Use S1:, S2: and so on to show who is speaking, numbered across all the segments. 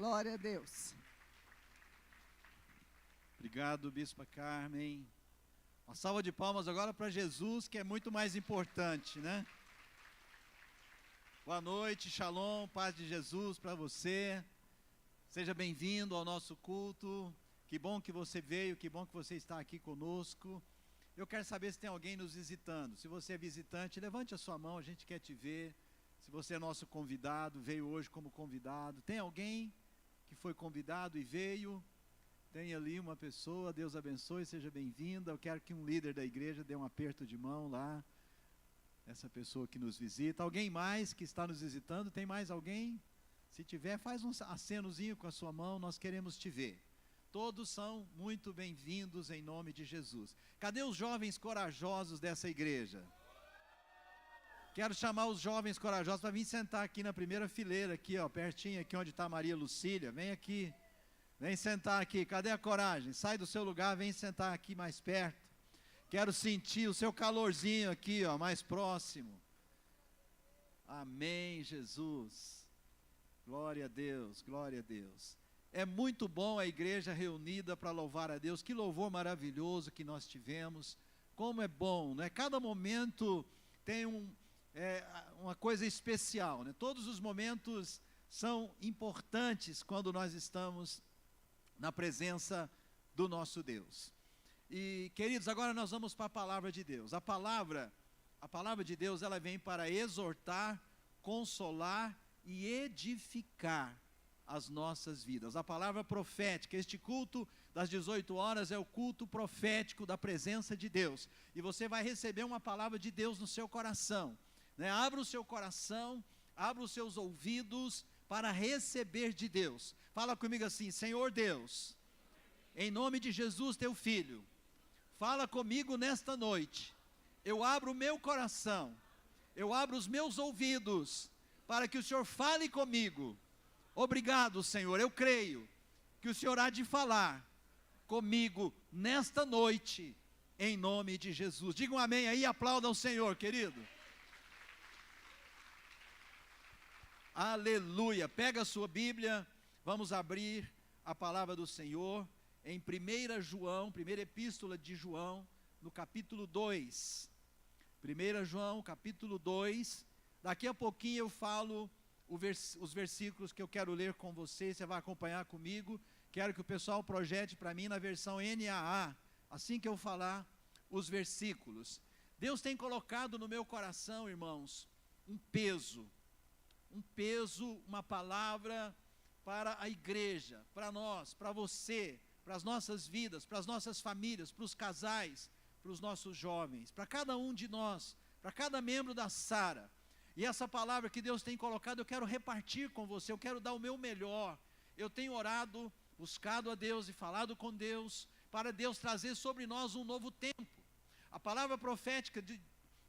S1: Glória a Deus.
S2: Obrigado, Bispa Carmen. Uma salva de palmas agora para Jesus, que é muito mais importante, né? Boa noite, shalom, paz de Jesus para você. Seja bem-vindo ao nosso culto. Que bom que você veio, que bom que você está aqui conosco. Eu quero saber se tem alguém nos visitando. Se você é visitante, levante a sua mão, a gente quer te ver. Se você é nosso convidado, veio hoje como convidado. Tem alguém que foi convidado e veio? Tem ali uma pessoa, Deus abençoe, seja bem-vinda. Eu quero que um líder da igreja dê um aperto de mão lá. Essa pessoa que nos visita. Alguém mais que está nos visitando? Tem mais alguém? Se tiver, faz um acenozinho com a sua mão, nós queremos te ver. Todos são muito bem-vindos em nome de Jesus. Cadê os jovens corajosos dessa igreja? Quero chamar os jovens corajosos para vir sentar aqui na primeira fileira, aqui, ó, pertinho, aqui onde está a Maria Lucília. Vem aqui, vem sentar aqui. Cadê a coragem? Sai do seu lugar, vem sentar aqui mais perto. Quero sentir o seu calorzinho aqui, ó, mais próximo. Amém, Jesus. Glória a Deus, glória a Deus. É muito bom a igreja reunida para louvar a Deus. Que louvor maravilhoso que nós tivemos. Como é bom, né? Cada momento tem uma coisa especial, né? Todos os momentos são importantes quando nós estamos na presença do nosso Deus. E, queridos, agora nós vamos para a palavra de Deus. A palavra de Deus, ela vem para exortar, consolar e edificar as nossas vidas. A palavra profética, este culto das 18 horas é o culto profético da presença de Deus. E você vai receber uma palavra de Deus no seu coração, né? Abra o seu coração, abra os seus ouvidos para receber de Deus. Fala comigo assim: Senhor Deus, em nome de Jesus teu Filho, fala comigo nesta noite. Eu abro o meu coração, eu abro os meus ouvidos, para que o Senhor fale comigo. Obrigado, Senhor, eu creio que o Senhor há de falar comigo nesta noite, em nome de Jesus. Diga um amém aí e aplaudam o Senhor, querido. Aleluia. Pega a sua Bíblia, vamos abrir a palavra do Senhor em 1 João, primeira epístola de João, no capítulo 2. 1 João, capítulo 2. Daqui a pouquinho eu falo os versículos que eu quero ler com você. Você vai acompanhar comigo. Quero que o pessoal projete para mim na versão NAA, assim que eu falar os versículos. Deus tem colocado no meu coração, irmãos, um peso, uma palavra para a igreja, para nós, para você, para as nossas vidas, para as nossas famílias, para os casais, para os nossos jovens, para cada um de nós, para cada membro da Sara. E essa palavra que Deus tem colocado, eu quero repartir com você, eu quero dar o meu melhor. Eu tenho orado, buscado a Deus e falado com Deus, para Deus trazer sobre nós um novo tempo. A palavra profética de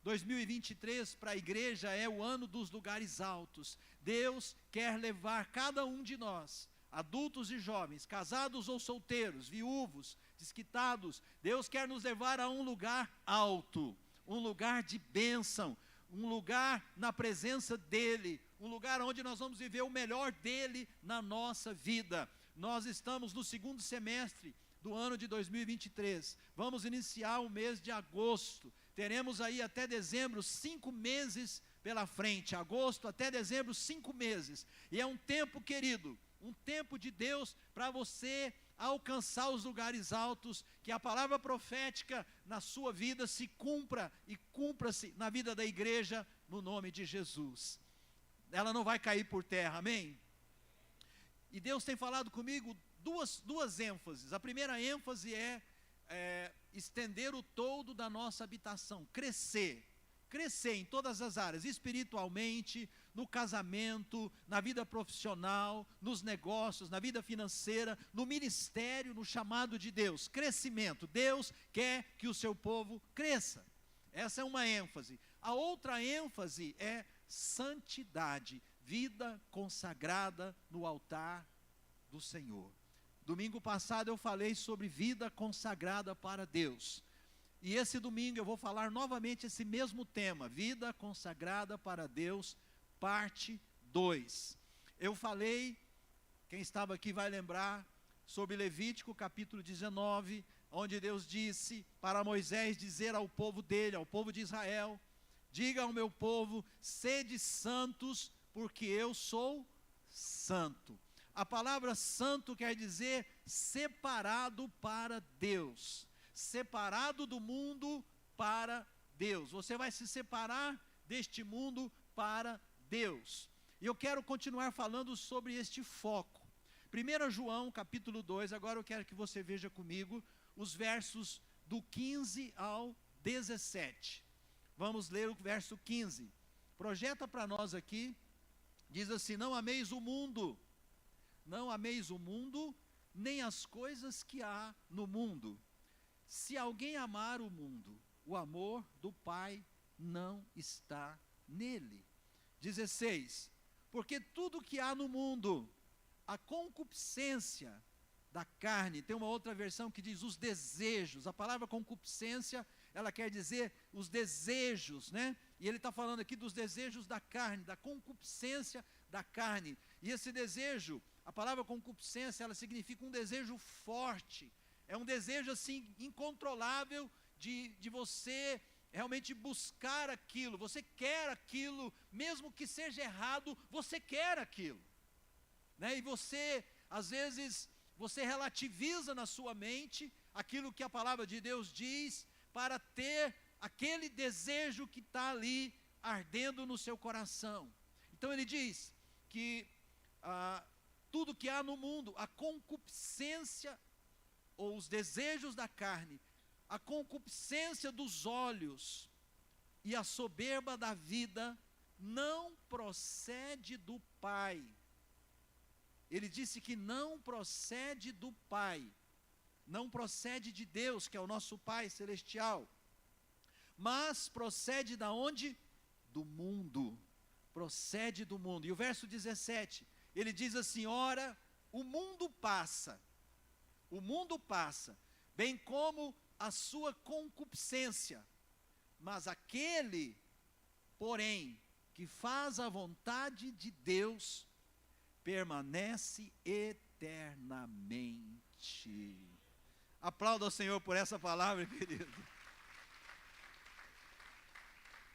S2: 2023 para a igreja é o ano dos lugares altos. Deus quer levar cada um de nós, adultos e jovens, casados ou solteiros, viúvos, desquitados. Deus quer nos levar a um lugar alto, um lugar de bênção, um lugar na presença dEle, um lugar onde nós vamos viver o melhor dEle na nossa vida. Nós estamos no segundo semestre do ano de 2023, vamos iniciar o mês de agosto, teremos aí até dezembro 5 meses pela frente, agosto até dezembro 5 meses, e é um tempo, querido, um tempo de Deus para você alcançar os lugares altos, que a palavra profética na sua vida se cumpra e cumpra-se na vida da igreja, no nome de Jesus. Ela não vai cair por terra, amém? E Deus tem falado comigo duas ênfases. A primeira ênfase é estender o toldo da nossa habitação, crescer em todas as áreas, espiritualmente, no casamento, na vida profissional, nos negócios, na vida financeira, no ministério, no chamado de Deus. Crescimento. Deus quer que o seu povo cresça. Essa é uma ênfase. A outra ênfase é santidade, vida consagrada no altar do Senhor. Domingo passado eu falei sobre vida consagrada para Deus. E esse domingo eu vou falar novamente esse mesmo tema, vida consagrada para Deus, parte 2. Eu falei Quem estava aqui vai lembrar sobre Levítico capítulo 19, onde Deus disse para Moisés dizer ao povo dele, ao povo de Israel: diga ao meu povo, sede santos, porque eu sou santo. A palavra santo quer dizer separado para Deus, separado do mundo para Deus. Você vai se separar deste mundo para Deus. E eu quero continuar falando sobre este foco. 1 João capítulo 2, agora eu quero que você veja comigo os versos do 15 ao 17. Vamos ler o verso 15. Projeta para nós aqui. Diz assim: não ameis o mundo, não ameis o mundo, nem as coisas que há no mundo. Se alguém amar o mundo, o amor do Pai não está nele. 16. Porque tudo que há no mundo, a concupiscência da carne, tem uma outra versão que diz os desejos. A palavra concupiscência, ela quer dizer os desejos, né? E ele está falando aqui dos desejos da carne, da concupiscência da carne. E esse desejo, a palavra concupiscência, ela significa um desejo forte. É um desejo assim, incontrolável de você realmente buscar aquilo. Você quer aquilo, mesmo que seja errado, você quer aquilo, né? E você, às vezes, você relativiza na sua mente aquilo que a palavra de Deus diz, para ter aquele desejo que está ali ardendo no seu coração. Então ele diz que tudo que há no mundo, a concupiscência ou os desejos da carne, a concupiscência dos olhos e a soberba da vida não procede do Pai. Ele disse que não procede do Pai, não procede de Deus, que é o nosso Pai celestial, mas procede da onde? Do mundo, procede do mundo. E o verso 17, ele diz assim: ora, o mundo passa, bem como a sua concupiscência, mas aquele, porém, que faz a vontade de Deus, permanece eternamente. Aplauda ao Senhor por essa palavra, querido.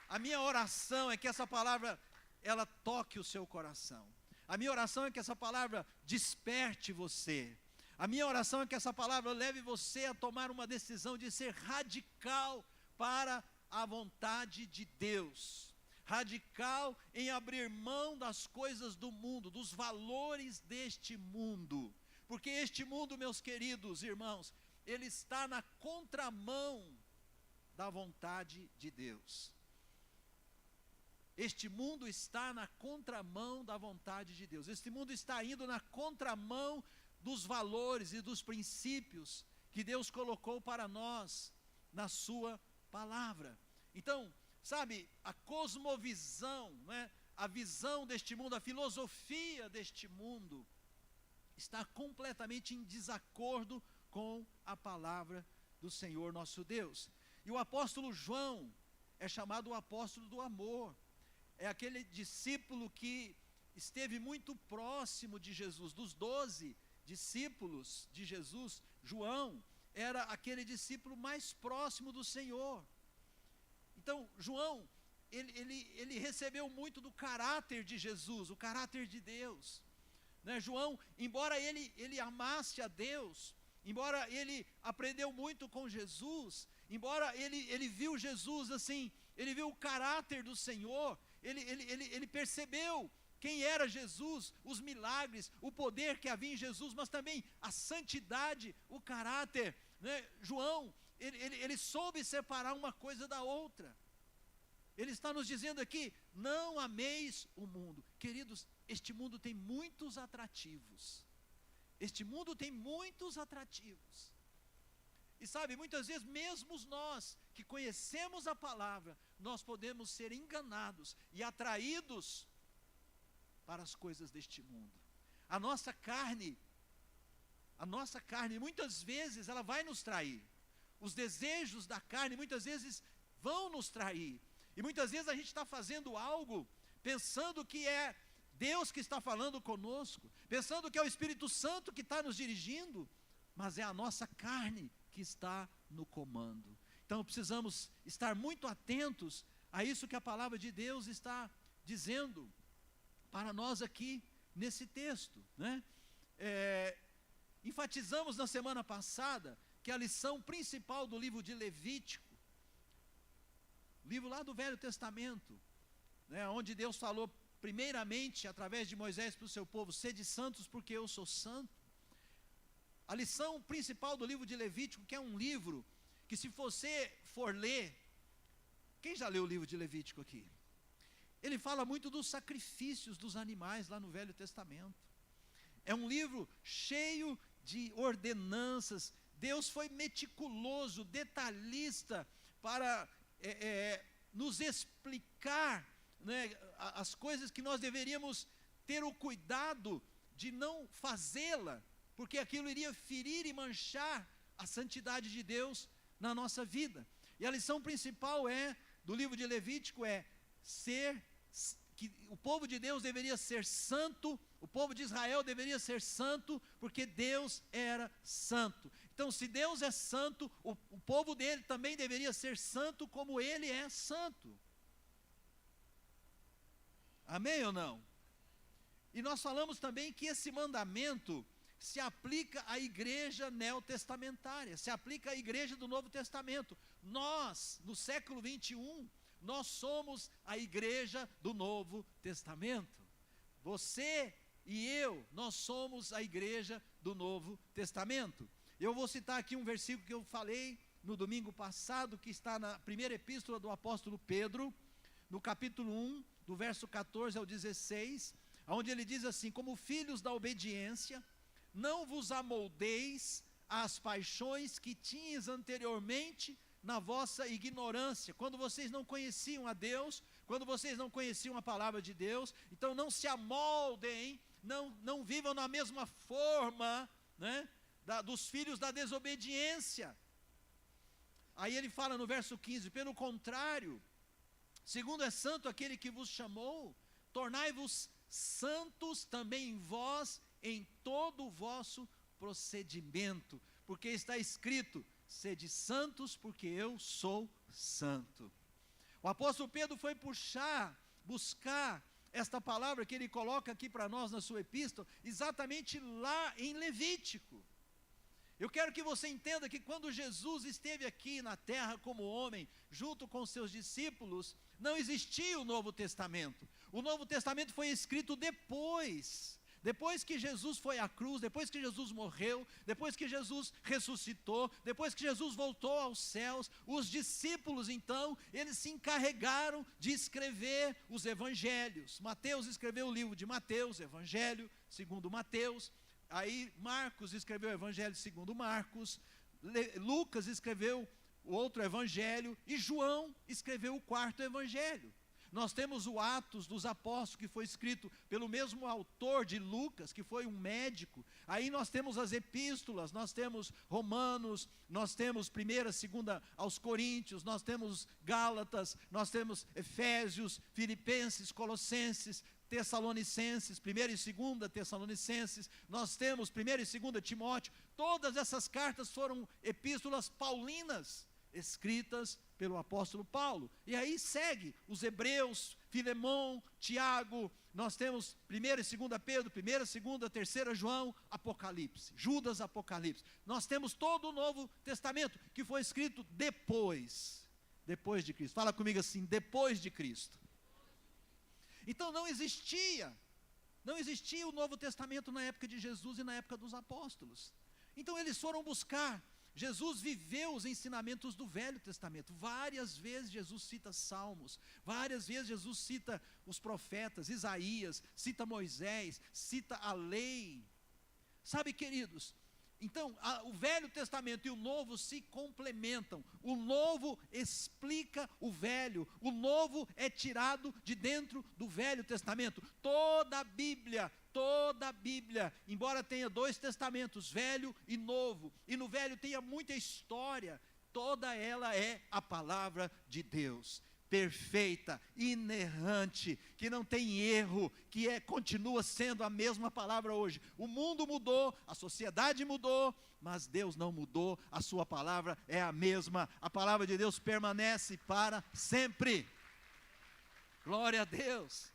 S2: A minha oração é que essa palavra, ela toque o seu coração. A minha oração é que essa palavra desperte você. A minha oração é que essa palavra leve você a tomar uma decisão de ser radical para a vontade de Deus. Radical em abrir mão das coisas do mundo, dos valores deste mundo. Porque este mundo, meus queridos irmãos, ele está na contramão da vontade de Deus. Este mundo está na contramão da vontade de Deus. Este mundo está indo na contramão dos valores e dos princípios que Deus colocou para nós na sua palavra. Então, sabe, a cosmovisão, né, a visão deste mundo, a filosofia deste mundo, está completamente em desacordo com a palavra do Senhor nosso Deus. E o apóstolo João é chamado o apóstolo do amor. É aquele discípulo que esteve muito próximo de Jesus. Dos 12 discípulos de Jesus, João era aquele discípulo mais próximo do Senhor. Então, João, ele recebeu muito do caráter de Jesus, o caráter de Deus, né? João, embora ele amasse a Deus, embora ele aprendeu muito com Jesus, embora ele viu Jesus assim, ele viu o caráter do Senhor, ele percebeu quem era Jesus, os milagres, o poder que havia em Jesus, mas também a santidade, o caráter, né? João, ele soube separar uma coisa da outra. Ele está nos dizendo aqui: não ameis o mundo. Queridos, este mundo tem muitos atrativos. Este mundo tem muitos atrativos. E sabe, muitas vezes, mesmo nós que conhecemos a palavra, nós podemos ser enganados e atraídos para as coisas deste mundo. A nossa carne, muitas vezes, ela vai nos trair. Os desejos da carne, muitas vezes, vão nos trair. E muitas vezes a gente está fazendo algo, pensando que é Deus que está falando conosco, pensando que é o Espírito Santo que está nos dirigindo, mas é a nossa carne que está no comando. Então precisamos estar muito atentos a isso que a palavra de Deus está dizendo para nós aqui nesse texto, né? Enfatizamos na semana passada que a lição principal do livro de Levítico, livro lá do Velho Testamento, né, onde Deus falou primeiramente através de Moisés para o seu povo: sede santos porque eu sou santo. A lição principal do livro de Levítico, que é um livro que, se você for ler, quem já leu o livro de Levítico aqui? Ele fala muito dos sacrifícios dos animais lá no Velho Testamento. É um livro cheio de ordenanças. Deus foi meticuloso, detalhista para nos explicar, né, as coisas que nós deveríamos ter o cuidado de não fazê-la, porque aquilo iria ferir e manchar a santidade de Deus na nossa vida. E a lição principal do livro de Levítico que o povo de Deus deveria ser santo, o povo de Israel deveria ser santo, porque Deus era santo. Então, se Deus é santo, o povo dele também deveria ser santo como ele é santo. Amém ou não? E nós falamos também que esse mandamento se aplica à igreja neotestamentária, se aplica à igreja do Novo Testamento. Nós, no século 21, nós somos a igreja do Novo Testamento. Você e eu, nós somos a igreja do Novo Testamento. Eu vou citar aqui um versículo que eu falei no domingo passado, que está na primeira epístola do apóstolo Pedro, no capítulo 1, do verso 14 ao 16, onde ele diz assim: como filhos da obediência, não vos amoldeis às paixões que tinhas anteriormente na vossa ignorância, quando vocês não conheciam a Deus, quando vocês não conheciam a palavra de Deus. Então não se amoldem, não vivam na mesma forma, né, dos filhos da desobediência. Aí ele fala no verso 15: pelo contrário, segundo é santo aquele que vos chamou, tornai-vos santos também vós em todo o vosso procedimento, porque está escrito: sede santos porque eu sou santo. O apóstolo Pedro foi buscar esta palavra que ele coloca aqui para nós na sua epístola, exatamente lá em Levítico. Eu quero que você entenda que quando Jesus esteve aqui na terra como homem, junto com seus discípulos, não existia o Novo Testamento. O Novo Testamento foi escrito depois que Jesus foi à cruz, depois que Jesus morreu, depois que Jesus ressuscitou, depois que Jesus voltou aos céus. Os discípulos, então, eles se encarregaram de escrever os evangelhos. Mateus escreveu o livro de Mateus, Evangelho segundo Mateus. Aí Marcos escreveu o Evangelho segundo Marcos, Lucas escreveu o outro Evangelho, e João escreveu o quarto Evangelho. Nós temos o Atos dos Apóstolos, que foi escrito pelo mesmo autor de Lucas, que foi um médico. Aí nós temos as epístolas, nós temos Romanos, nós temos 1ª, 2ª aos Coríntios, nós temos Gálatas, nós temos Efésios, Filipenses, Colossenses, Tessalonicenses, 1ª e 2ª Tessalonicenses, nós temos 1ª e 2ª Timóteo. Todas essas cartas foram epístolas paulinas, escritas pelo apóstolo Paulo. E aí segue os Hebreus, Filemão, Tiago, nós temos 1ª e 2ª Pedro, 1ª, 2ª, 3ª João, Apocalipse, Judas, Apocalipse. Nós temos todo o Novo Testamento, que foi escrito depois de Cristo. Fala comigo assim: depois de Cristo. Então não existia o Novo Testamento na época de Jesus e na época dos apóstolos. Então eles foram buscar. Jesus viveu os ensinamentos do Velho Testamento. Várias vezes Jesus cita Salmos, várias vezes Jesus cita os profetas, Isaías, cita Moisés, cita a lei. Sabe, queridos, então o Velho Testamento e o Novo se complementam. O Novo explica o Velho, o Novo é tirado de dentro do Velho Testamento. Toda a Bíblia, embora tenha 2 testamentos, Velho e Novo, e no Velho tenha muita história, toda ela é a palavra de Deus. perfeita, inerrante, que não tem erro, que continua sendo a mesma palavra hoje. O mundo mudou, a sociedade mudou, mas Deus não mudou, a sua palavra é a mesma. A palavra de Deus permanece para sempre. Glória a Deus.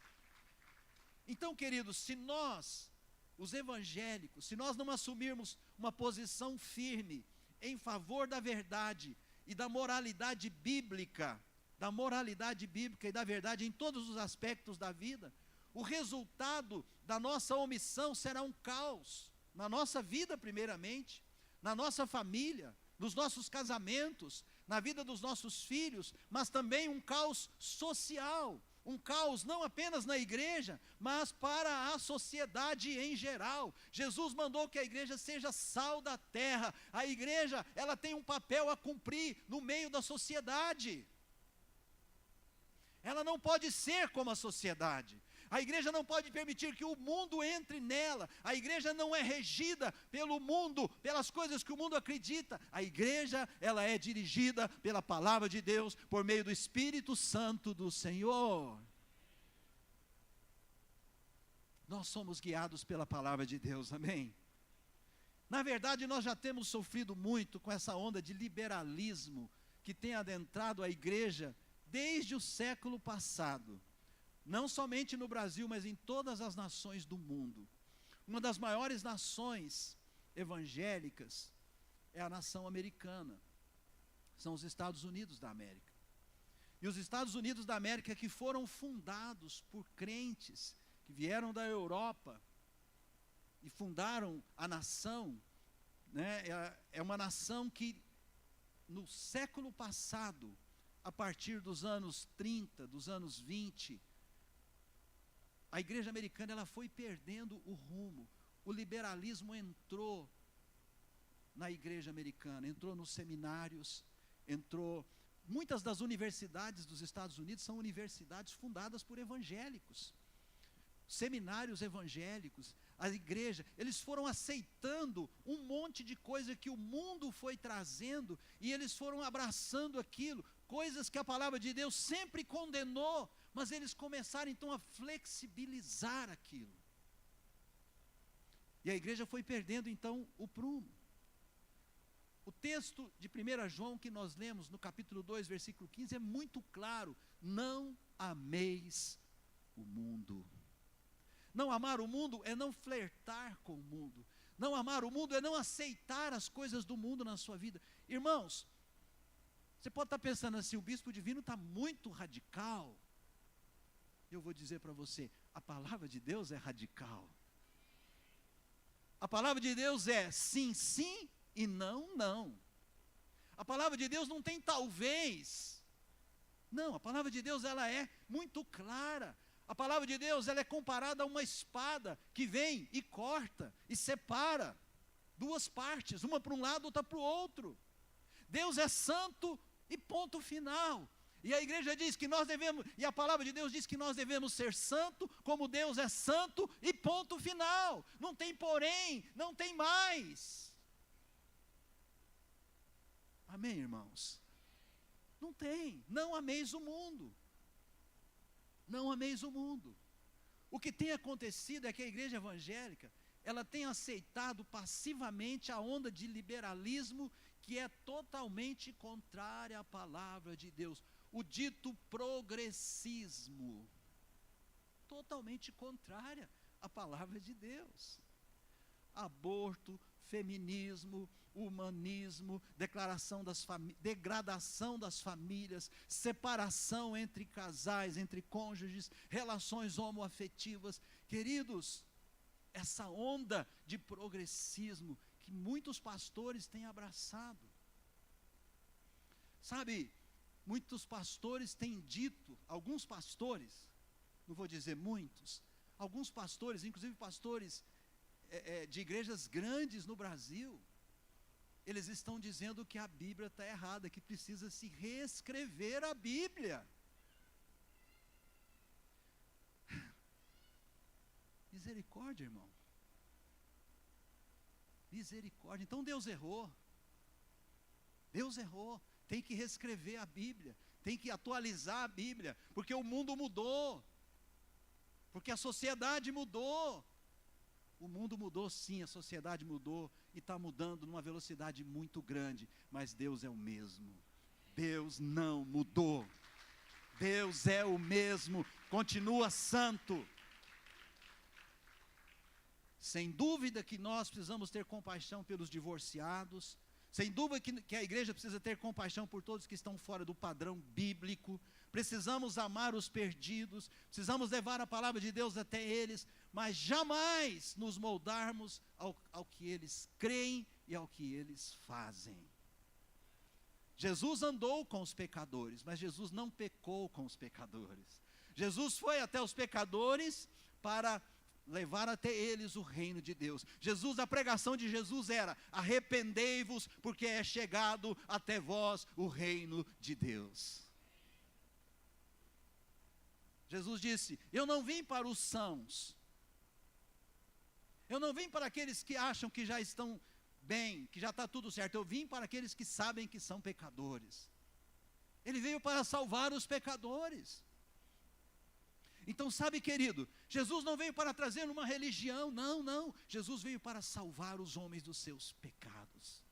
S2: Então, queridos, se nós, os evangélicos, se nós não assumirmos uma posição firme em favor da verdade e da moralidade bíblica e da verdade em todos os aspectos da vida, o resultado da nossa omissão será um caos na nossa vida primeiramente, na nossa família, nos nossos casamentos, na vida dos nossos filhos, mas também um caos social, um caos não apenas na igreja, mas para a sociedade em geral. Jesus mandou que a igreja seja sal da terra. A igreja, ela tem um papel a cumprir no meio da sociedade. Ela não pode ser como a sociedade. A igreja não pode permitir que o mundo entre nela. A igreja não é regida pelo mundo, pelas coisas que o mundo acredita. A igreja, ela é dirigida pela palavra de Deus, por meio do Espírito Santo do Senhor. Nós somos guiados pela palavra de Deus, amém? Na verdade, nós já temos sofrido muito com essa onda de liberalismo que tem adentrado a igreja desde o século passado. Não somente no Brasil, mas em todas as nações do mundo. Uma das maiores nações evangélicas é a nação americana. São os Estados Unidos da América. E os Estados Unidos da América, que foram fundados por crentes que vieram da Europa e fundaram a nação, né? É uma nação que no século passado, a partir dos anos 30, dos anos 20, a igreja americana, ela foi perdendo o rumo. O liberalismo entrou na igreja americana, entrou nos seminários, muitas das universidades dos Estados Unidos são universidades fundadas por evangélicos, seminários evangélicos. A igreja, eles foram aceitando um monte de coisa que o mundo foi trazendo, e eles foram abraçando aquilo, coisas que a palavra de Deus sempre condenou, mas eles começaram então a flexibilizar aquilo. E a igreja foi perdendo então o prumo. O texto de 1 João que nós lemos no capítulo 2, versículo 15, é muito claro: não ameis o mundo. Não amar o mundo é não flertar com o mundo. Não amar o mundo é não aceitar as coisas do mundo na sua vida. Irmãos, você pode estar pensando assim: o bispo divino está muito radical. Eu vou dizer para você, a palavra de Deus é radical. A palavra de Deus é sim, sim e não, não. A palavra de Deus não tem talvez. Não, a palavra de Deus, ela é muito clara. A palavra de Deus, ela é comparada a uma espada que vem e corta e separa duas partes, uma para um lado, outra para o outro. Deus é santo e ponto final. E a igreja diz que nós devemos, e a palavra de Deus diz que nós devemos ser santo, como Deus é santo, e ponto final. Não tem porém, não tem mais. Amém, irmãos? Não tem. Não ameis o mundo. Não ameis o mundo. O que tem acontecido é que a igreja evangélica, ela tem aceitado passivamente a onda de liberalismo que é totalmente contrária à palavra de Deus. O dito progressismo, totalmente contrária à palavra de Deus. Aborto, feminismo, humanismo, degradação das famílias, separação entre casais, entre cônjuges, relações homoafetivas. Queridos, essa onda de progressismo que muitos pastores têm abraçado. Sabe, muitos pastores têm dito, alguns pastores, não vou dizer muitos, alguns pastores, inclusive pastores de igrejas grandes no Brasil, eles estão dizendo que a Bíblia está errada, que precisa se reescrever a Bíblia. Misericórdia, irmão. Misericórdia. Então Deus errou. Deus errou. Tem que reescrever a Bíblia. tem que atualizar a Bíblia, porque o mundo mudou, porque a sociedade mudou. O mundo mudou sim, a sociedade mudou, e está mudando numa velocidade muito grande, mas Deus é o mesmo. Deus não mudou. Deus é o mesmo, continua santo. Sem dúvida que nós precisamos ter compaixão pelos divorciados, sem dúvida que a igreja precisa ter compaixão por todos que estão fora do padrão bíblico, precisamos amar os perdidos, precisamos levar a palavra de Deus até eles, mas jamais nos moldarmos ao que eles creem e ao que eles fazem. Jesus andou com os pecadores, mas Jesus não pecou com os pecadores. Jesus foi até os pecadores para levar até eles o reino de Deus. A pregação de Jesus era: arrependei-vos, porque é chegado até vós o reino de Deus. Jesus disse: eu não vim para os sãos, eu não vim para aqueles que acham que já estão bem, que já está tudo certo, eu vim para aqueles que sabem que são pecadores. Ele veio para salvar os pecadores. Então, sabe, querido, Jesus não veio para trazer uma religião, não. Jesus veio para salvar os homens dos seus pecados.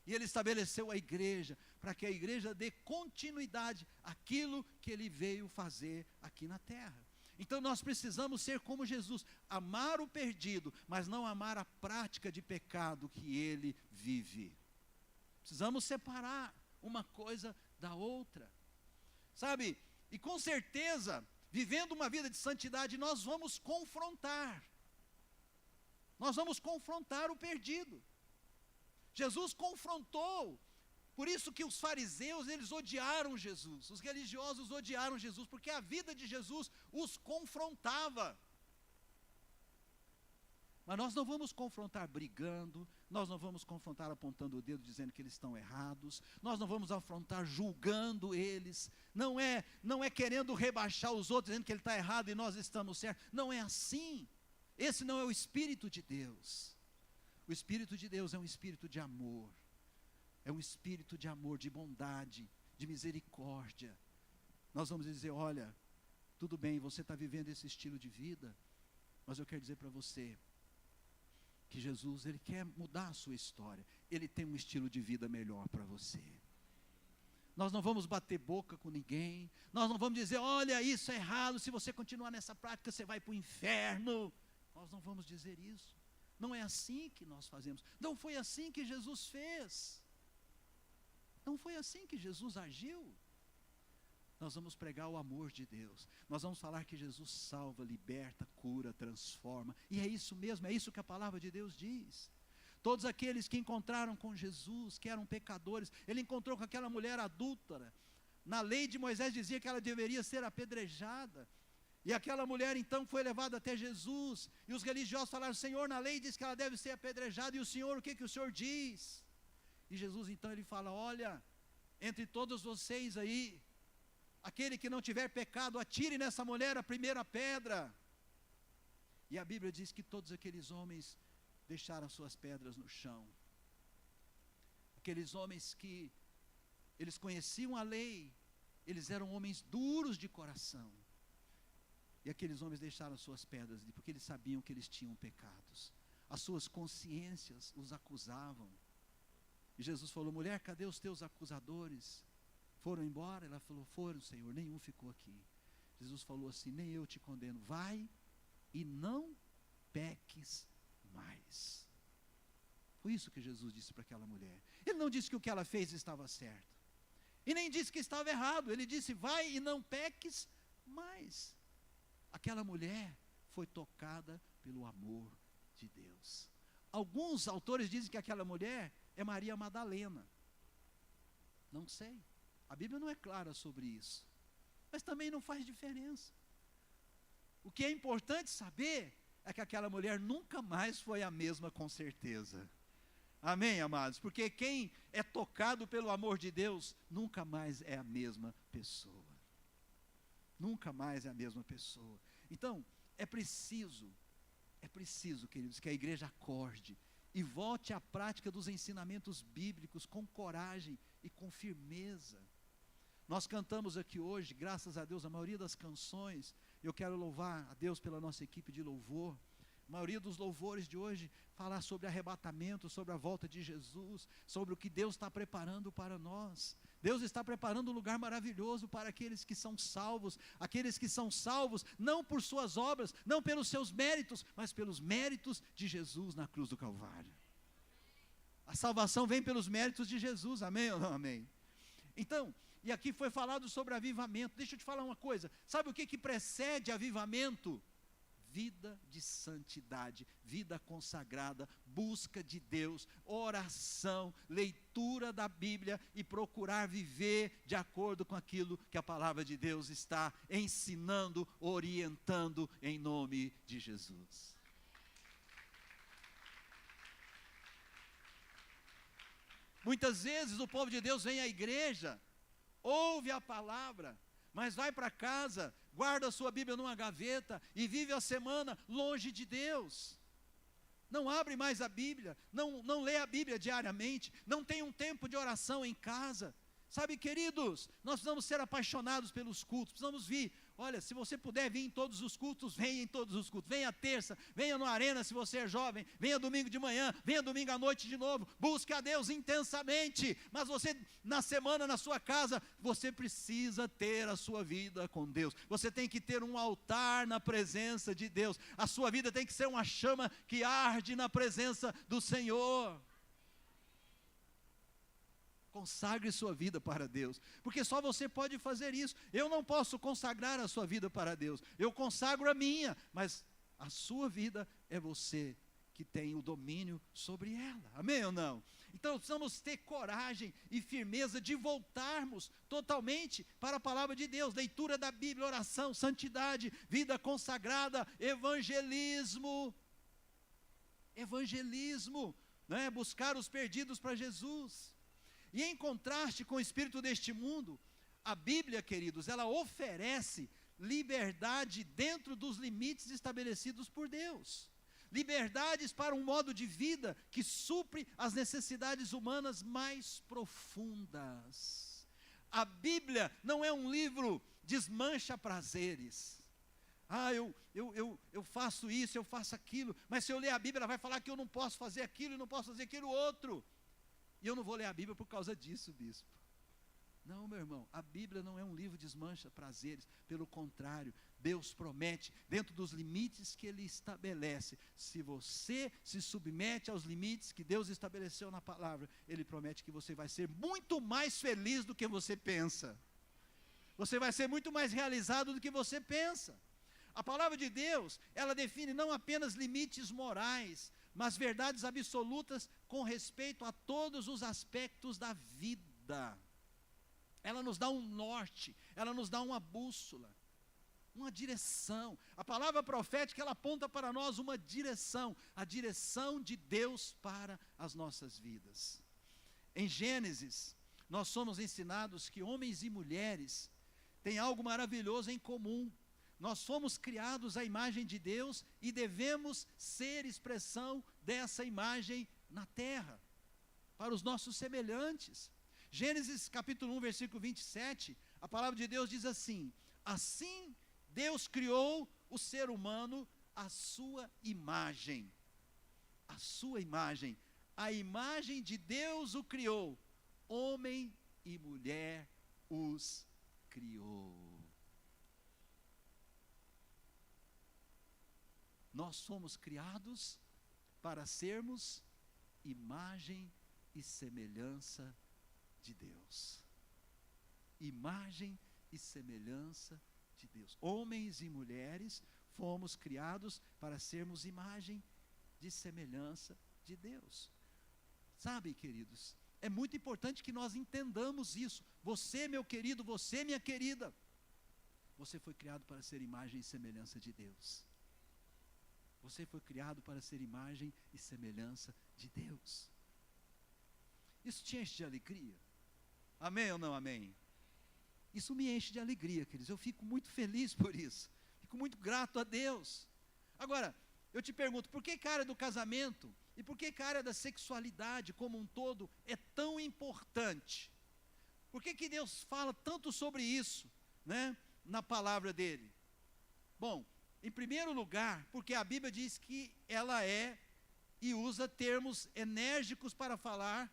S2: E Ele estabeleceu a igreja, para que a igreja dê continuidade àquilo que Ele veio fazer aqui na terra. Então nós precisamos ser como Jesus, amar o perdido, mas não amar a prática de pecado que ele vive. Precisamos separar uma coisa da outra, sabe? E com certeza, vivendo uma vida de santidade, nós vamos confrontar o perdido. Jesus confrontou. Por isso que os fariseus, eles odiaram Jesus, os religiosos odiaram Jesus, porque a vida de Jesus os confrontava. Mas nós não vamos confrontar brigando, nós não vamos confrontar apontando o dedo dizendo que eles estão errados, nós não vamos afrontar julgando eles, não é querendo rebaixar os outros dizendo que ele está errado e nós estamos certos, não é assim. Esse não é o Espírito de Deus. O Espírito de Deus é um espírito de amor. É um espírito de amor, de bondade, de misericórdia. Nós vamos dizer: olha, tudo bem, você está vivendo esse estilo de vida, mas eu quero dizer para você que Jesus, Ele quer mudar a sua história. Ele tem um estilo de vida melhor para você. Nós não vamos bater boca com ninguém, nós não vamos dizer: olha, isso é errado, se você continuar nessa prática você vai para o inferno. Nós não vamos dizer isso. Não é assim que nós fazemos. Não foi assim que Jesus fez. Não foi assim que Jesus agiu. Nós vamos pregar o amor de Deus. Nós vamos falar que Jesus salva, liberta, cura, transforma. E é isso mesmo, é isso que a palavra de Deus diz. Todos aqueles que encontraram com Jesus, que eram pecadores, Ele encontrou com aquela mulher adúltera. Na lei de Moisés dizia que ela deveria ser apedrejada. E aquela mulher então foi levada até Jesus. E os religiosos falaram: Senhor, na lei diz que ela deve ser apedrejada. E o Senhor, o que o Senhor diz? E Jesus então ele fala: olha, entre todos vocês aí, aquele que não tiver pecado, atire nessa mulher a primeira pedra. E a Bíblia diz que todos aqueles homens deixaram suas pedras no chão. Aqueles homens que eles conheciam a lei, eles eram homens duros de coração. E aqueles homens deixaram suas pedras, porque eles sabiam que eles tinham pecados. As suas consciências os acusavam. E Jesus falou: mulher, cadê os teus acusadores? Foram embora? Ela falou: foram, Senhor, nenhum ficou aqui. Jesus falou assim: nem eu te condeno, vai e não peques mais. Foi isso que Jesus disse para aquela mulher. Ele não disse que o que ela fez estava certo, e nem disse que estava errado. Ele disse: vai e não peques mais. Aquela mulher foi tocada pelo amor de Deus. Alguns autores dizem que aquela mulher é Maria Madalena. Não sei, a Bíblia não é clara sobre isso, mas também não faz diferença. O que é importante saber é que aquela mulher nunca mais foi a mesma, com certeza. Amém, amados? Porque quem é tocado pelo amor de Deus nunca mais é a mesma pessoa. Nunca mais é a mesma pessoa. Então, é preciso, queridos, que a igreja acorde e volte à prática dos ensinamentos bíblicos com coragem e com firmeza. Nós cantamos aqui hoje, graças a Deus, a maioria das canções, eu quero louvar a Deus pela nossa equipe de louvor. A maioria dos louvores de hoje falar sobre arrebatamento, sobre a volta de Jesus, sobre o que Deus está preparando para nós. Deus está preparando um lugar maravilhoso para aqueles que são salvos, não por suas obras, não pelos seus méritos, mas pelos méritos de Jesus na cruz do Calvário. A salvação vem pelos méritos de Jesus, amém ou não amém? Então, e aqui foi falado sobre avivamento. Deixa eu te falar uma coisa, sabe o que precede avivamento? Vida de santidade, vida consagrada, busca de Deus, oração, leitura da Bíblia e procurar viver de acordo com aquilo que a palavra de Deus está ensinando, orientando em nome de Jesus. Muitas vezes o povo de Deus vem à igreja, ouve a palavra, mas vai para casa, guarda a sua Bíblia numa gaveta e vive a semana longe de Deus. Não abre mais a Bíblia, não lê a Bíblia diariamente, não tem um tempo de oração em casa. Sabe, queridos, nós precisamos ser apaixonados pelos cultos, precisamos vir. Olha, se você puder vir em todos os cultos, venha em todos os cultos. Venha terça, venha no Arena se você é jovem, venha domingo de manhã, venha domingo à noite de novo. Busque a Deus intensamente, mas você, na semana, na sua casa, você precisa ter a sua vida com Deus. Você tem que ter um altar na presença de Deus. A sua vida tem que ser uma chama que arde na presença do Senhor. Consagre sua vida para Deus, porque só você pode fazer isso. Eu não posso consagrar a sua vida para Deus, eu consagro a minha, mas a sua vida é você que tem o domínio sobre ela, amém ou não? Então precisamos ter coragem e firmeza de voltarmos totalmente para a palavra de Deus, leitura da Bíblia, oração, santidade, vida consagrada, evangelismo, né? Buscar os perdidos para Jesus. E em contraste com o espírito deste mundo, a Bíblia, queridos, ela oferece liberdade dentro dos limites estabelecidos por Deus. Liberdades para um modo de vida que supre as necessidades humanas mais profundas. A Bíblia não é um livro desmancha prazeres. Eu faço isso, eu faço aquilo, mas se eu ler a Bíblia, ela vai falar que eu não posso fazer aquilo e não posso fazer aquilo outro. E eu não vou ler a Bíblia por causa disso, bispo. Não, meu irmão, a Bíblia não é um livro de desmancha prazeres. Pelo contrário, Deus promete, dentro dos limites que Ele estabelece, se você se submete aos limites que Deus estabeleceu na palavra, Ele promete que você vai ser muito mais feliz do que você pensa. Você vai ser muito mais realizado do que você pensa. A palavra de Deus, ela define não apenas limites morais, mas verdades absolutas com respeito a todos os aspectos da vida. Ela nos dá um norte, ela nos dá uma bússola, uma direção. A palavra profética, ela aponta para nós uma direção, a direção de Deus para as nossas vidas. Em Gênesis, nós somos ensinados que homens e mulheres têm algo maravilhoso em comum. Nós fomos criados à imagem de Deus e devemos ser expressão dessa imagem na terra, para os nossos semelhantes. Gênesis capítulo 1, versículo 27, a palavra de Deus diz assim: assim Deus criou o ser humano à sua imagem. A sua imagem, a imagem de Deus o criou, homem e mulher os criou. Nós fomos criados para sermos imagem e semelhança de Deus. Imagem e semelhança de Deus. Homens e mulheres fomos criados para sermos imagem de semelhança de Deus. Sabe, queridos, é muito importante que nós entendamos isso. Você, meu querido, você, minha querida, você foi criado para ser imagem e semelhança de Deus. Você foi criado para ser imagem e semelhança de Deus. Isso te enche de alegria? Amém ou não amém? Isso me enche de alegria, queridos. Eu fico muito feliz por isso. Fico muito grato a Deus. Agora, eu te pergunto, por que a área do casamento e por que a área da sexualidade como um todo é tão importante? Por que Deus fala tanto sobre isso, né, na palavra dele? Bom, em primeiro lugar, porque a Bíblia diz que ela é e usa termos enérgicos para falar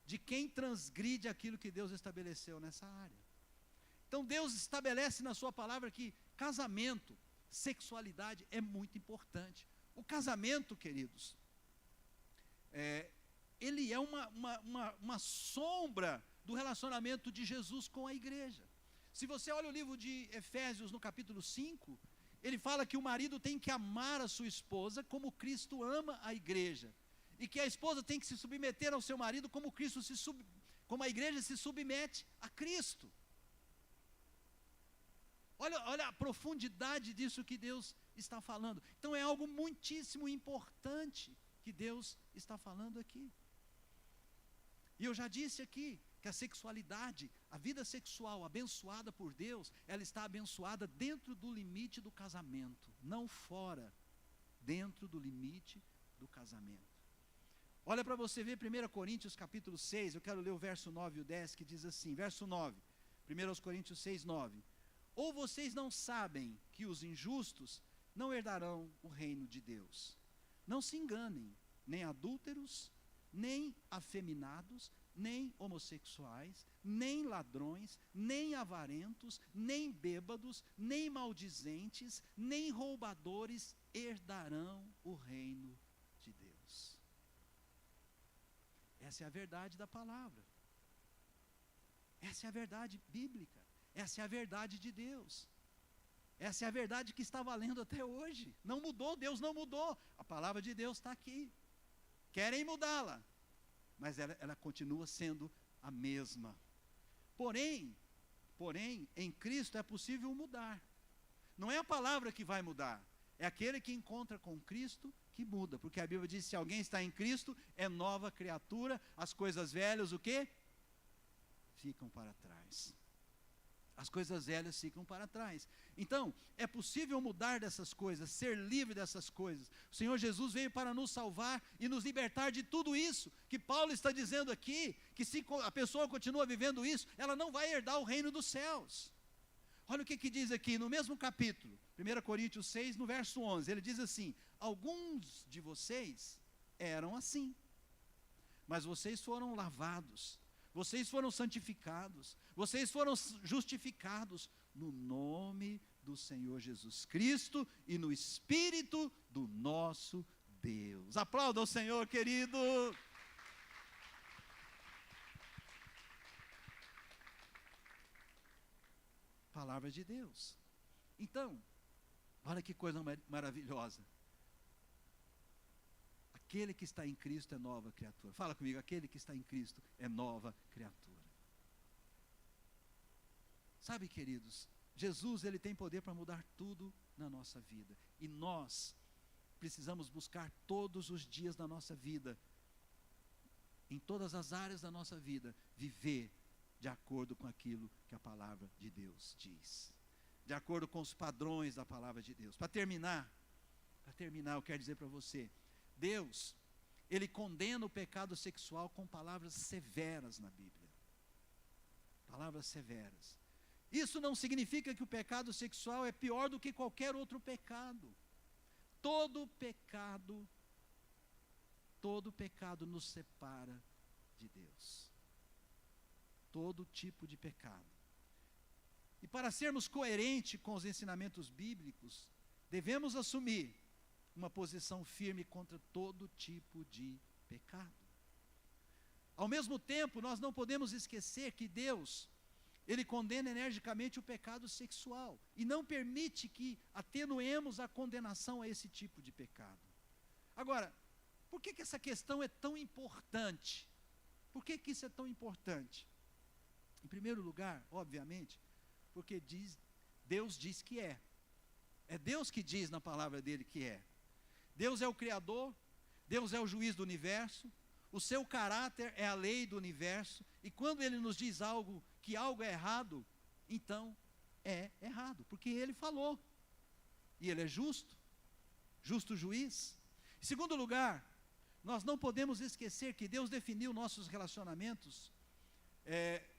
S2: de quem transgride aquilo que Deus estabeleceu nessa área. Então Deus estabelece na sua palavra que casamento, sexualidade é muito importante. O casamento, queridos, ele é uma sombra do relacionamento de Jesus com a igreja. Se você olha o livro de Efésios no capítulo 5, ele fala que o marido tem que amar a sua esposa como Cristo ama a igreja, e que a esposa tem que se submeter ao seu marido como como a igreja se submete a Cristo. Olha a profundidade disso que Deus está falando. Então é algo muitíssimo importante que Deus está falando aqui. E eu já disse aqui que a sexualidade, a vida sexual abençoada por Deus, ela está abençoada dentro do limite do casamento, não fora, dentro do limite do casamento. Olha para você ver 1 Coríntios capítulo 6, eu quero ler o verso 9 e o 10, que diz assim, verso 9, 1 Coríntios 6, 9. Ou vocês não sabem que os injustos não herdarão o reino de Deus? Não se enganem, nem adúlteros, nem afeminados, nem homossexuais, nem ladrões, nem avarentos, nem bêbados, nem maldizentes, nem roubadores herdarão o reino de Deus. Essa é a verdade da palavra. Essa é a verdade bíblica. Essa é a verdade de Deus. Essa é a verdade que está valendo até hoje. Não mudou, Deus não mudou. A palavra de Deus está aqui. Querem mudá-la, mas ela continua sendo a mesma. Porém, em Cristo é possível mudar. Não é a palavra que vai mudar, é aquele que encontra com Cristo que muda, porque a Bíblia diz: se alguém está em Cristo, é nova criatura, as coisas velhas, o quê? Ficam para trás. As coisas velhas ficam para trás. Então, é possível mudar dessas coisas, ser livre dessas coisas. O Senhor Jesus veio para nos salvar e nos libertar de tudo isso, que Paulo está dizendo aqui, que se a pessoa continua vivendo isso, ela não vai herdar o reino dos céus. Olha o que diz aqui, no mesmo capítulo, 1 Coríntios 6, no verso 11, ele diz assim: alguns de vocês eram assim, mas vocês foram lavados, vocês foram santificados, vocês foram justificados no nome do Senhor Jesus Cristo e no Espírito do nosso Deus. Aplauda o Senhor, querido. Palavra de Deus. Então, olha que coisa maravilhosa. Aquele que está em Cristo é nova criatura. Fala comigo, aquele que está em Cristo é nova criatura. Sabe, queridos, Jesus, ele tem poder para mudar tudo na nossa vida. E nós precisamos buscar todos os dias da nossa vida, em todas as áreas da nossa vida, viver de acordo com aquilo que a palavra de Deus diz. De acordo com os padrões da palavra de Deus. Para terminar, eu quero dizer para você, Deus, ele condena o pecado sexual com palavras severas na Bíblia. Palavras severas. Isso não significa que o pecado sexual é pior do que qualquer outro pecado. Todo pecado nos separa de Deus. Todo tipo de pecado. E para sermos coerentes com os ensinamentos bíblicos, devemos assumir uma posição firme contra todo tipo de pecado. Ao mesmo tempo, nós não podemos esquecer que Deus, ele condena energicamente o pecado sexual e não permite que atenuemos a condenação a esse tipo de pecado. Agora, por que essa questão é tão importante? Por que isso é tão importante? Em primeiro lugar, obviamente, porque Deus diz que é. É Deus que diz na palavra dele que é. Deus é o Criador, Deus é o juiz do universo, o seu caráter é a lei do universo, e quando ele nos diz que algo é errado, então é errado, porque ele falou, e ele é justo juiz. Em segundo lugar, nós não podemos esquecer que Deus definiu nossos relacionamentos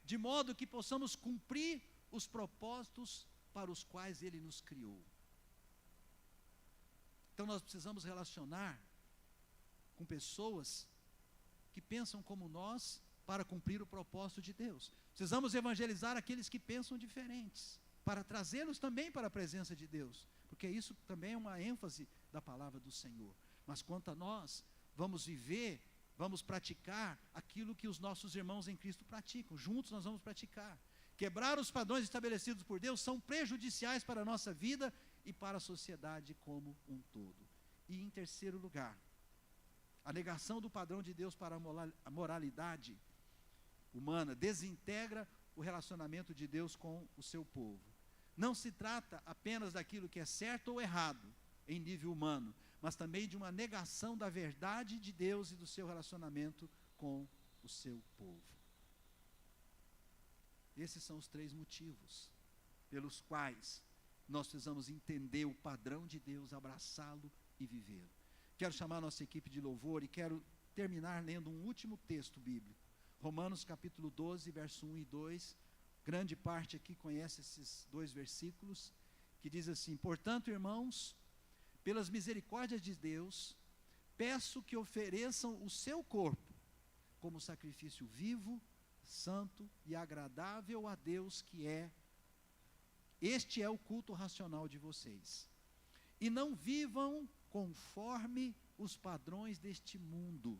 S2: de modo que possamos cumprir os propósitos para os quais Ele nos criou. Então nós precisamos relacionar com pessoas que pensam como nós para cumprir o propósito de Deus. Precisamos evangelizar aqueles que pensam diferentes, para trazê-los também para a presença de Deus, porque isso também é uma ênfase da palavra do Senhor. Mas quanto a nós, vamos viver, vamos praticar aquilo que os nossos irmãos em Cristo praticam. Juntos nós vamos praticar. Quebrar os padrões estabelecidos por Deus são prejudiciais para a nossa vida e para a sociedade como um todo. E em terceiro lugar, a negação do padrão de Deus para a moralidade humana desintegra o relacionamento de Deus com o seu povo. Não se trata apenas daquilo que é certo ou errado em nível humano, mas também de uma negação da verdade de Deus e do seu relacionamento com o seu povo. Esses são os três motivos pelos quais nós precisamos entender o padrão de Deus, abraçá-lo e vivê-lo. Quero chamar a nossa equipe de louvor e quero terminar lendo um último texto bíblico. Romanos capítulo 12, verso 1 e 2. Grande parte aqui conhece esses dois versículos, que diz assim: portanto, irmãos, pelas misericórdias de Deus, peço que ofereçam o seu corpo como sacrifício vivo, santo e agradável a Deus, este é o culto racional de vocês. E não vivam conforme os padrões deste mundo.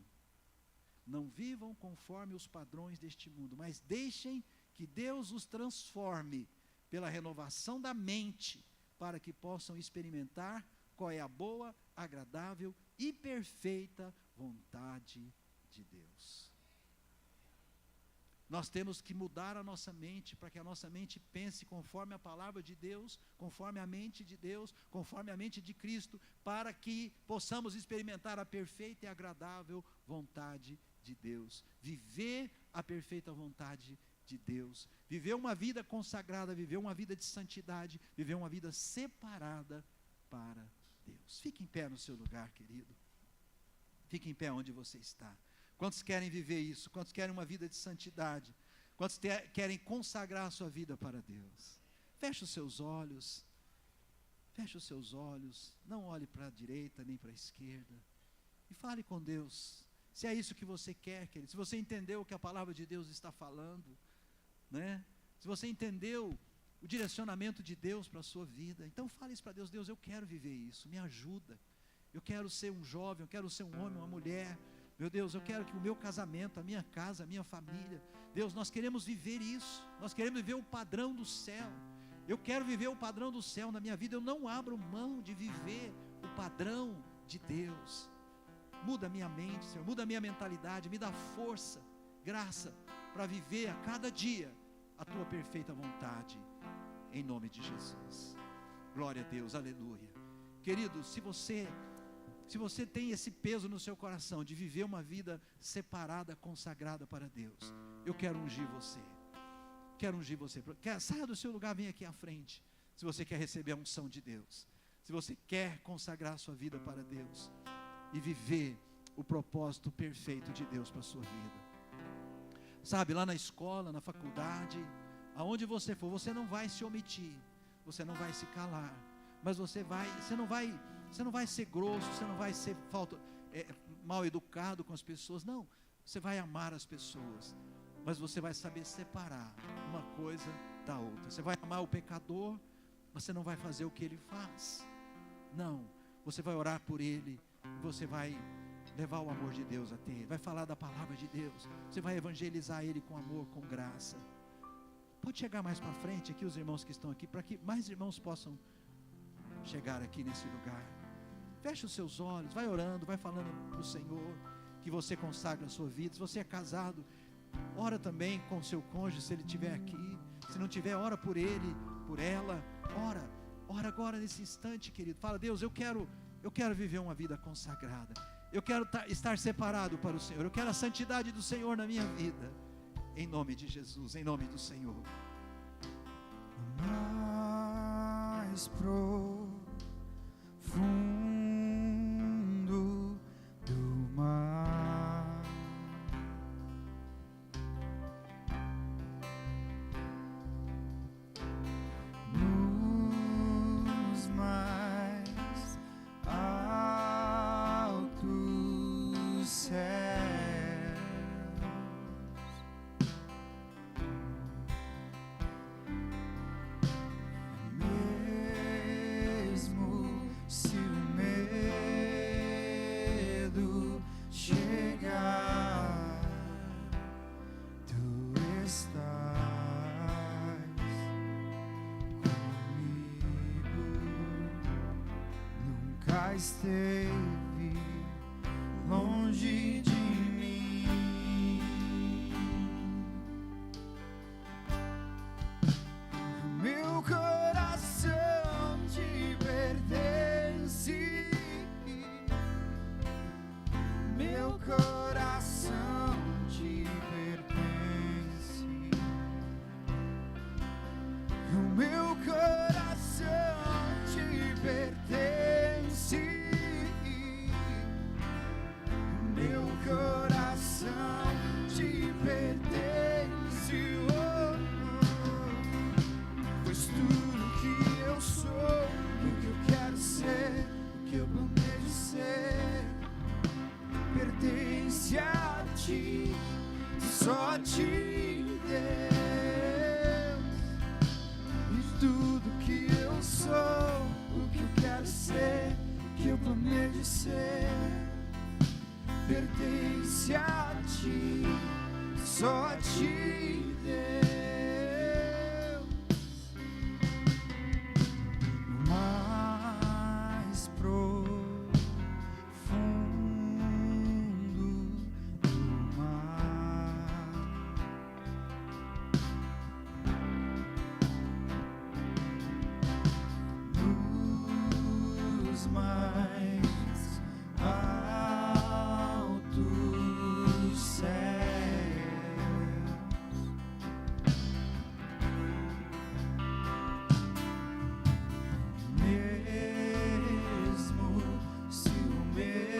S2: Não vivam conforme os padrões deste mundo, mas deixem que Deus os transforme pela renovação da mente, para que possam experimentar qual é a boa, agradável e perfeita vontade de Deus. Nós temos que mudar a nossa mente, para que a nossa mente pense conforme a palavra de Deus, conforme a mente de Deus, conforme a mente de Cristo, para que possamos experimentar a perfeita e agradável vontade de Deus. Viver a perfeita vontade de Deus. Viver uma vida consagrada, viver uma vida de santidade, viver uma vida separada para Deus. Fique em pé no seu lugar, querido. Fique em pé onde você está. Quantos querem viver isso? Quantos querem uma vida de santidade? Quantos querem consagrar a sua vida para Deus? Feche os seus olhos. Feche os seus olhos. Não olhe para a direita nem para a esquerda. E fale com Deus. Se é isso que você quer, querido. Se você entendeu o que a palavra de Deus está falando, né? Se você entendeu o direcionamento de Deus para a sua vida, então fale isso para Deus. Deus, eu quero viver isso. Me ajuda. Eu quero ser um jovem, eu quero ser um homem, uma mulher. Meu Deus, eu quero que o meu casamento, a minha casa, a minha família, Deus, nós queremos viver isso, nós queremos viver o padrão do céu. Eu quero viver o padrão do céu na minha vida. Eu não abro mão de viver o padrão de Deus. Muda a minha mente, Senhor, muda a minha mentalidade, me dá força, graça, para viver a cada dia a Tua perfeita vontade, em nome de Jesus. Glória a Deus, aleluia. Querido, se você tem esse peso no seu coração de viver uma vida separada, consagrada para Deus, eu quero ungir você. Quero ungir você. Saia do seu lugar, vem aqui à frente. Se você quer receber a unção de Deus, se você quer consagrar a sua vida para Deus e viver o propósito perfeito de Deus para a sua vida. Sabe, lá na escola, na faculdade, aonde você for, você não vai se omitir, você não vai se calar, mas você não vai ser grosso, você não vai ser mal educado com as pessoas, não. Você vai amar as pessoas, mas você vai saber separar uma coisa da outra. Você vai amar o pecador, mas você não vai fazer o que ele faz. Não, você vai orar por ele, você vai levar o amor de Deus até ele, vai falar da palavra de Deus, você vai evangelizar ele com amor, com graça. Pode chegar mais para frente aqui os irmãos que estão aqui, para que mais irmãos possam chegar aqui nesse lugar. Feche os seus olhos, vai orando, vai falando para o Senhor que você consagra a sua vida. Se você é casado, ora também com o seu cônjuge, se ele estiver aqui. Se não tiver, ora por ele, por ela. Ora agora nesse instante, querido. Fala: Deus, eu quero viver uma vida consagrada. Eu quero estar separado para o Senhor. Eu quero a santidade do Senhor na minha vida. Em nome de Jesus, em nome do Senhor.
S1: Mais profundo do mar, nunca esteve longe de mim. Meu coração te pertence. Meu coração te pertence. O meu coração te pertence. O meu coração te pertence. Oh, pois tudo que eu sou, o que eu quero ser, o que eu planejo ser, pertence a ti, só a ti, Deus. E tudo que eu sou, o que eu quero ser, o que eu planejo ser, pertence a ti, só a ti, Deus. Mais profundo do mar, nos mais altos céus, mesmo se o medo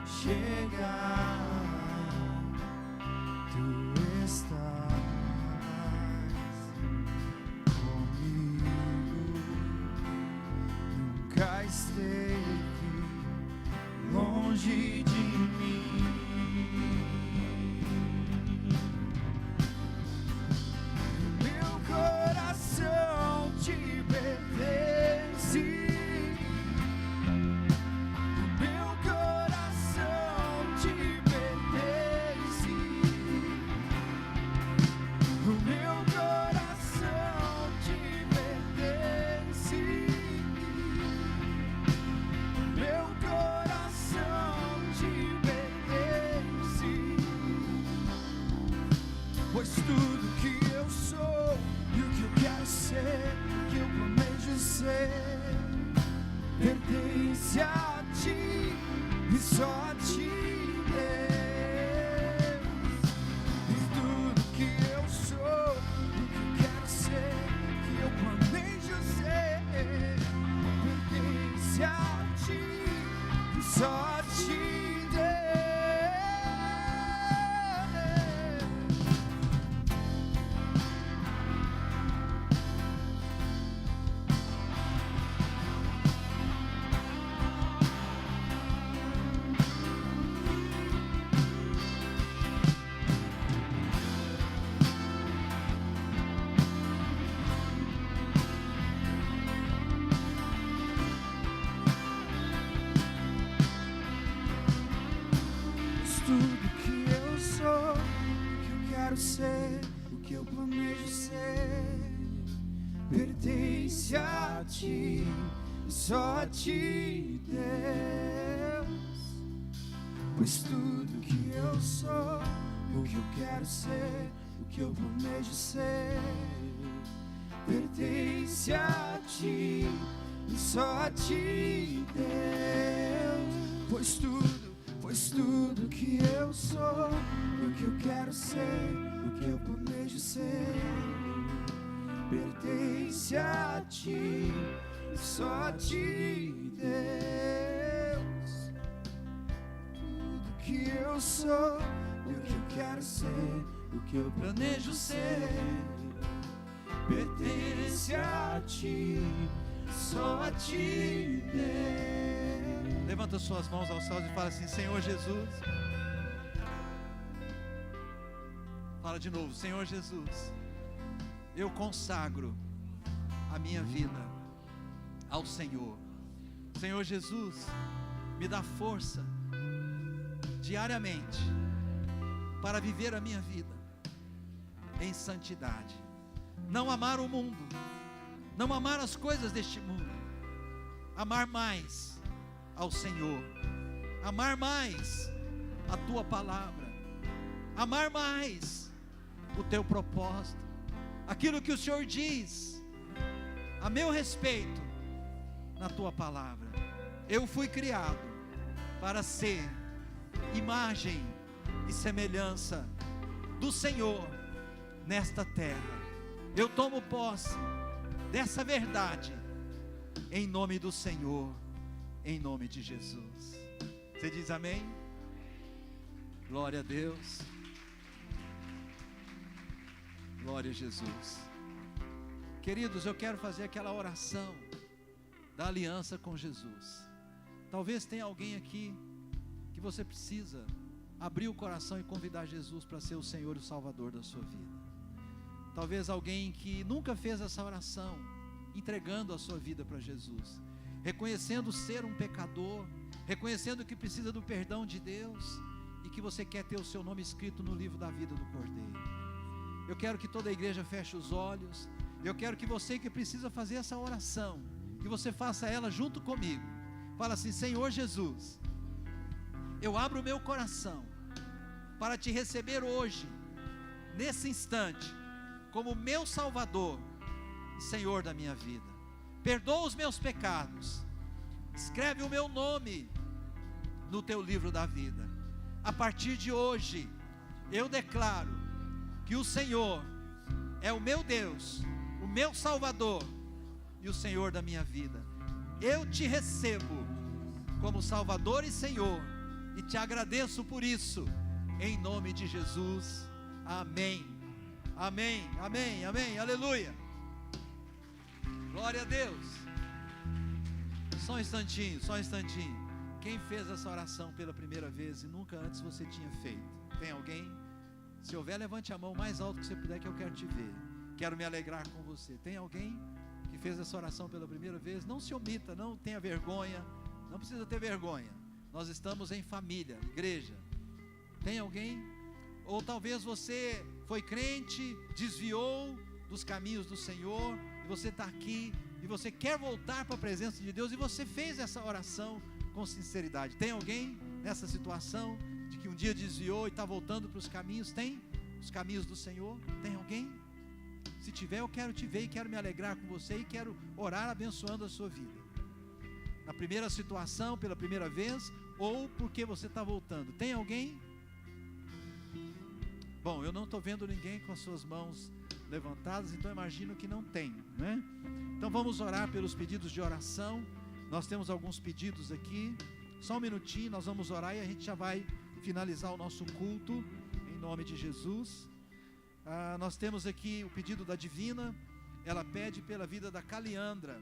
S1: chegar, tu estás comigo. Nunca esteve longe de mim. Meu coração te pertence. Meu coração te pertence. O meu coração te pertence. Meu coração te pertence. Pois tudo que eu sou e o que eu quero ser, o que eu planejo ser, pertence a ti e só a ti, Deus. E tudo que eu sou, o que eu quero ser, o que eu planejo ser, pertence a ti e só a ti, Deus. Pois tudo que eu sou, o que eu quero ser, o que eu planejo ser, pertence a ti, só a ti, Deus. Pois tudo que eu sou, o que eu quero ser, o que eu planejo ser, pertence a ti, só a ti, Deus. Pois tudo que eu sou, o que eu quero ser, o que eu planejo ser, pertence a ti, só a ti, Deus. Tudo que eu sou, o que eu quero ser, o que eu planejo ser, pertence a ti, só a ti, Deus.
S2: Levanta suas mãos aos céus e fala assim: Senhor Jesus. Fala de novo: Senhor Jesus, eu consagro a minha vida ao Senhor. Senhor Jesus, me dá força diariamente para viver a minha vida em santidade, não amar o mundo, não amar as coisas deste mundo, amar mais ao Senhor, amar mais a tua palavra, amar mais o teu propósito, aquilo que o Senhor diz a meu respeito na tua palavra. Eu fui criado para ser imagem e semelhança do Senhor nesta terra. Eu tomo posse dessa verdade em nome do Senhor, em nome de Jesus. Você diz amém? Glória a Deus. Glória a Jesus. Queridos, eu quero fazer aquela oração da aliança com Jesus. Talvez tenha alguém aqui que você precisa abrir o coração e convidar Jesus para ser o Senhor e o Salvador da sua vida. Talvez alguém que nunca fez essa oração, entregando a sua vida para Jesus, reconhecendo ser um pecador, reconhecendo que precisa do perdão de Deus e que você quer ter o seu nome escrito no livro da vida do Cordeiro. Eu quero que toda a igreja feche os olhos. Eu quero que você que precisa fazer essa oração, que você faça ela junto comigo. Fala assim: Senhor Jesus, eu abro o meu coração para te receber hoje, nesse instante, como meu Salvador e Senhor da minha vida. Perdoa os meus pecados, escreve o meu nome no teu livro da vida. A partir de hoje, eu declaro que o Senhor é o meu Deus, o meu Salvador e o Senhor da minha vida. Eu te recebo como Salvador e Senhor e te agradeço por isso, em nome de Jesus. Amém, amém, amém, amém, aleluia. Glória a Deus. Só um instantinho, só um instantinho. Quem fez essa oração pela primeira vez e nunca antes você tinha feito? Tem alguém? Se houver, levante a mão mais alto que você puder, que eu quero te ver. Quero me alegrar com você. Tem alguém que fez essa oração pela primeira vez? Não se omita, não tenha vergonha. Não precisa ter vergonha. Nós estamos em família, igreja. Tem alguém? Ou talvez você foi crente, desviou dos caminhos do Senhor, e você está aqui, e você quer voltar para a presença de Deus, e você fez essa oração com sinceridade. Tem alguém nessa situação, de que um dia desviou e está voltando para os caminhos? Tem? Os caminhos do Senhor? Tem alguém? Se tiver, eu quero te ver e quero me alegrar com você e quero orar abençoando a sua vida. Na primeira situação, pela primeira vez, ou porque você está voltando. Tem alguém? Bom, eu não estou vendo ninguém com as suas mãos levantadas, então imagino que não tem, né? Então vamos orar pelos pedidos de oração. Nós temos alguns pedidos aqui. Só um minutinho, nós vamos orar e a gente já vai finalizar o nosso culto, em nome de Jesus. Nós temos aqui o pedido da Divina. Ela pede pela vida da Caliandra.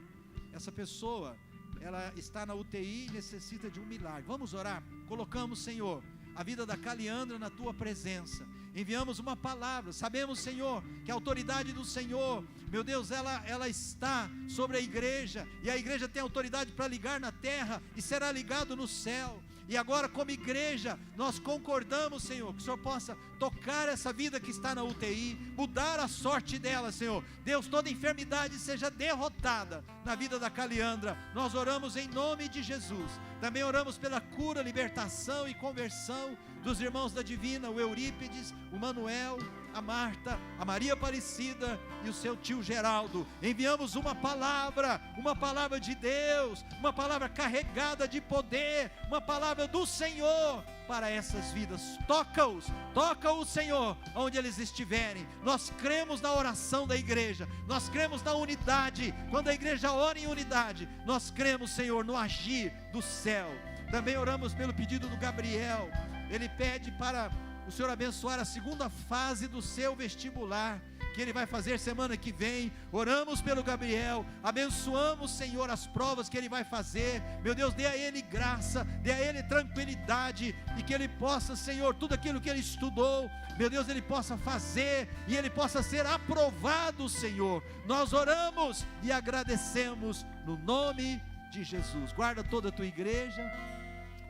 S2: Essa pessoa, ela está na UTI e necessita de um milagre. Vamos orar? Colocamos, Senhor, a vida da Caliandra na tua presença. Enviamos uma palavra. Sabemos, Senhor, que a autoridade do Senhor, meu Deus, ela está sobre a igreja, e a igreja tem autoridade para ligar na terra e será ligado no céu. E agora, como igreja, nós concordamos, Senhor, que o Senhor possa tocar essa vida que está na UTI, mudar a sorte dela, Senhor. Deus, toda enfermidade seja derrotada na vida da Caliandra. Nós oramos em nome de Jesus. Também oramos pela cura, libertação e conversão dos irmãos da Divina, o Eurípides, o Manuel, a Marta, a Maria Aparecida e o seu tio Geraldo. Enviamos uma palavra de Deus, uma palavra carregada de poder, uma palavra do Senhor para essas vidas. Toca-os, Senhor, onde eles estiverem. Nós cremos na oração da igreja, nós cremos na unidade. Quando a igreja ora em unidade, nós cremos, Senhor, no agir do céu. Também oramos pelo pedido do Gabriel. Ele pede para o Senhor abençoar a segunda fase do seu vestibular, que ele vai fazer semana que vem. Oramos pelo Gabriel, abençoamos, Senhor, as provas que ele vai fazer. Meu Deus, dê a ele graça, dê a ele tranquilidade, e que ele possa, Senhor, tudo aquilo que ele estudou, meu Deus, ele possa fazer, e ele possa ser aprovado, Senhor. Nós oramos e agradecemos no nome de Jesus. Guarda toda a tua igreja,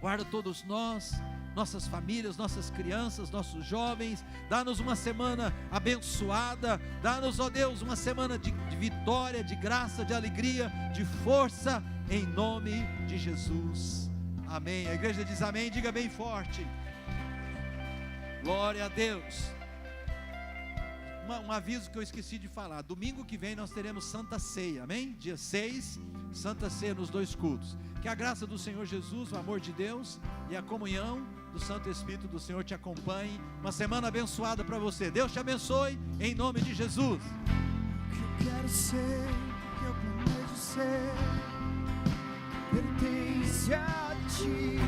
S2: guarda todos nós, nossas famílias, nossas crianças, nossos jovens. Dá-nos uma semana abençoada. Dá-nos, ó Deus, uma semana de vitória, de graça, de alegria, de força, em nome de Jesus. Amém. A igreja diz amém, diga bem forte. Glória a Deus. Um aviso que eu esqueci de falar: domingo que vem nós teremos Santa Ceia, amém? Dia 6, Santa Ceia nos 2 cultos. Que a graça do Senhor Jesus, o amor de Deus e a comunhão do Santo Espírito do Senhor te acompanhe. Uma semana abençoada para você. Deus te abençoe, em nome de Jesus.
S1: O que eu quero ser, o que eu planejo ser, pertence a ti,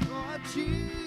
S1: só a ti.